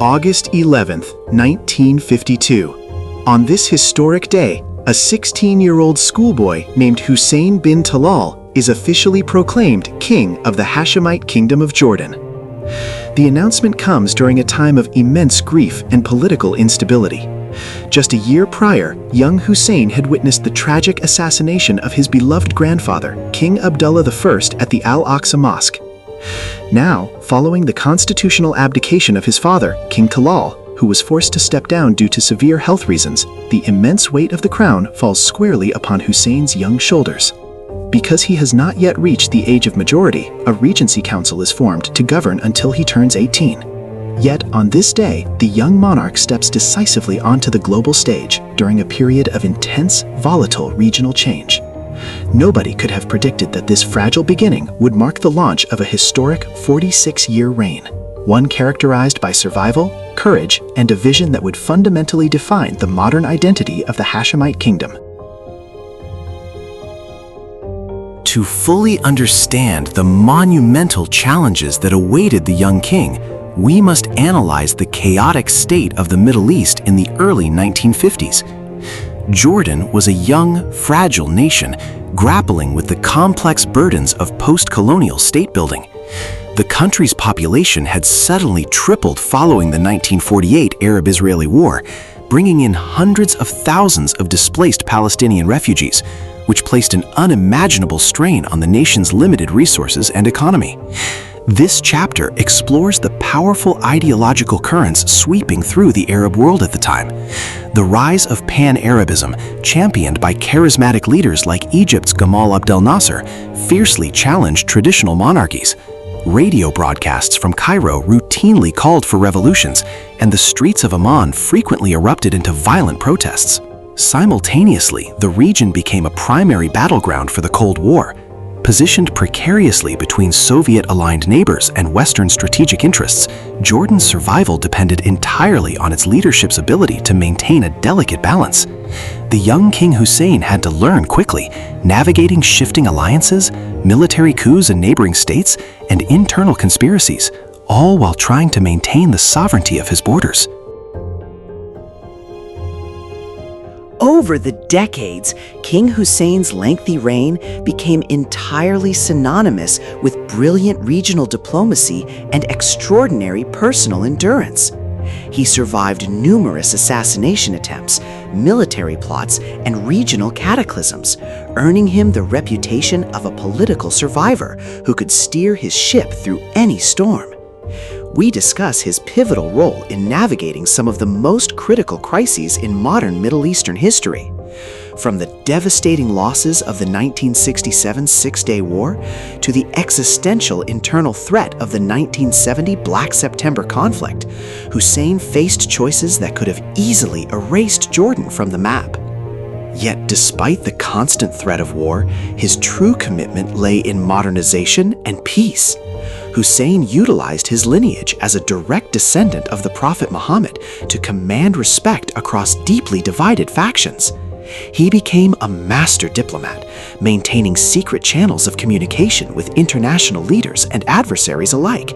August 11th, 1952. On this historic day, a 16-year-old schoolboy named Hussein bin Talal is officially proclaimed king of the Hashemite Kingdom of Jordan. The announcement comes during a time of immense grief and political instability. Just a year prior, young Hussein had witnessed the tragic assassination of his beloved grandfather, King Abdullah I, at the Al-Aqsa Mosque. Now, following the constitutional abdication of his father, King Talal, who was forced to step down due to severe health reasons, the immense weight of the crown falls squarely upon Hussein's young shoulders. Because he has not yet reached the age of majority, a regency council is formed to govern until he turns 18. Yet, on this day, the young monarch steps decisively onto the global stage during a period of intense, volatile regional change. Nobody could have predicted that this fragile beginning would mark the launch of a historic 46-year reign, one characterized by survival, courage, and a vision that would fundamentally define the modern identity of the Hashemite Kingdom. To fully understand the monumental challenges that awaited the young king, we must analyze the chaotic state of the Middle East in the early 1950s. Jordan was a young, fragile nation grappling with the complex burdens of post-colonial state building. The country's population had suddenly tripled following the 1948 Arab-Israeli War, bringing in hundreds of thousands of displaced Palestinian refugees, which placed an unimaginable strain on the nation's limited resources and economy. This chapter explores the powerful ideological currents sweeping through the Arab world at the time. The rise of Pan-Arabism, championed by charismatic leaders like Egypt's Gamal Abdel Nasser, fiercely challenged traditional monarchies. Radio broadcasts from Cairo routinely called for revolutions, and the streets of Amman frequently erupted into violent protests. Simultaneously, the region became a primary battleground for the Cold War. Positioned precariously between Soviet-aligned neighbors and Western strategic interests, Jordan's survival depended entirely on its leadership's ability to maintain a delicate balance. The young King Hussein had to learn quickly, navigating shifting alliances, military coups in neighboring states, and internal conspiracies, all while trying to maintain the sovereignty of his borders. Over the decades, King Hussein's lengthy reign became entirely synonymous with brilliant regional diplomacy and extraordinary personal endurance. He survived numerous assassination attempts, military plots, and regional cataclysms, earning him the reputation of a political survivor who could steer his ship through any storm. We discuss his pivotal role in navigating some of the most critical crises in modern Middle Eastern history. From the devastating losses of the 1967 Six-Day War to the existential internal threat of the 1970 Black September conflict, Hussein faced choices that could have easily erased Jordan from the map. Yet despite the constant threat of war, his true commitment lay in modernization and peace. Hussein utilized his lineage as a direct descendant of the Prophet Muhammad to command respect across deeply divided factions. He became a master diplomat, maintaining secret channels of communication with international leaders and adversaries alike,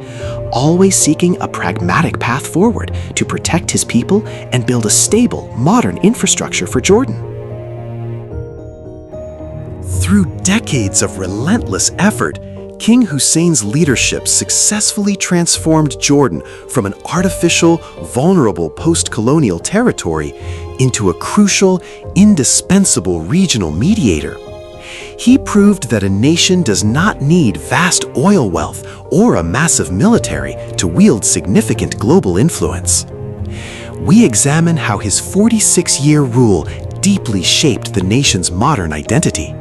always seeking a pragmatic path forward to protect his people and build a stable, modern infrastructure for Jordan. Through decades of relentless effort, King Hussein's leadership successfully transformed Jordan from an artificial, vulnerable post-colonial territory into a crucial, indispensable regional mediator. He proved that a nation does not need vast oil wealth or a massive military to wield significant global influence. We examine how his 46-year rule deeply shaped the nation's modern identity.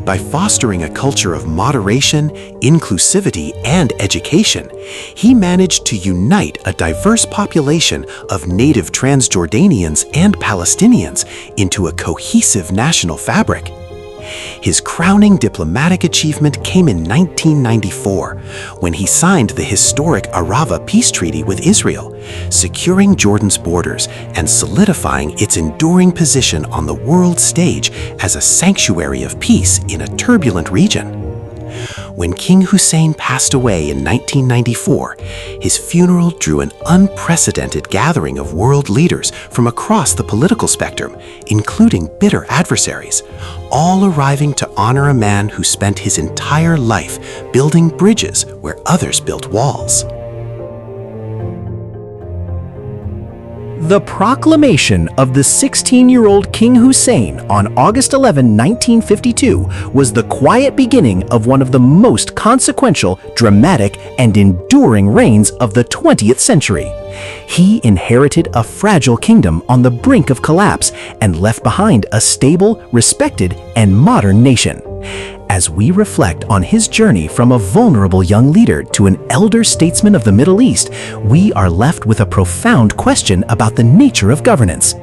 By fostering a culture of moderation, inclusivity, and education, he managed to unite a diverse population of native Transjordanians and Palestinians into a cohesive national fabric. His crowning diplomatic achievement came in 1994, when he signed the historic Arava peace treaty with Israel, securing Jordan's borders and solidifying its enduring position on the world stage as a sanctuary of peace in a turbulent region. When King Hussein passed away in 1994, his funeral drew an unprecedented gathering of world leaders from across the political spectrum, including bitter adversaries, all arriving to honor a man who spent his entire life building bridges where others built walls. The proclamation of the 16-year-old King Hussein on August 11, 1952 was the quiet beginning of one of the most consequential, dramatic, and enduring reigns of the 20th century. He inherited a fragile kingdom on the brink of collapse and left behind a stable, respected, and modern nation. As we reflect on his journey from a vulnerable young leader to an elder statesman of the Middle East, we are left with a profound question about the nature of governance.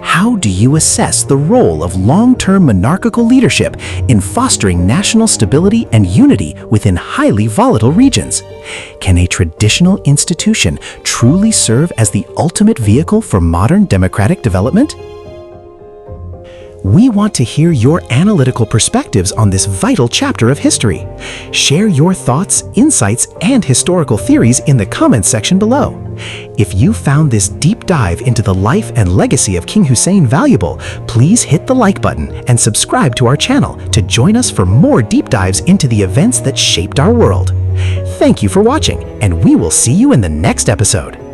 How do you assess the role of long-term monarchical leadership in fostering national stability and unity within highly volatile regions? Can a traditional institution truly serve as the ultimate vehicle for modern democratic development? We want to hear your analytical perspectives on this vital chapter of history. Share your thoughts, insights, and historical theories in the comments section below. If you found this deep dive into the life and legacy of King Hussein valuable, please hit the like button and subscribe to our channel to join us for more deep dives into the events that shaped our world. Thank you for watching, and we will see you in the next episode.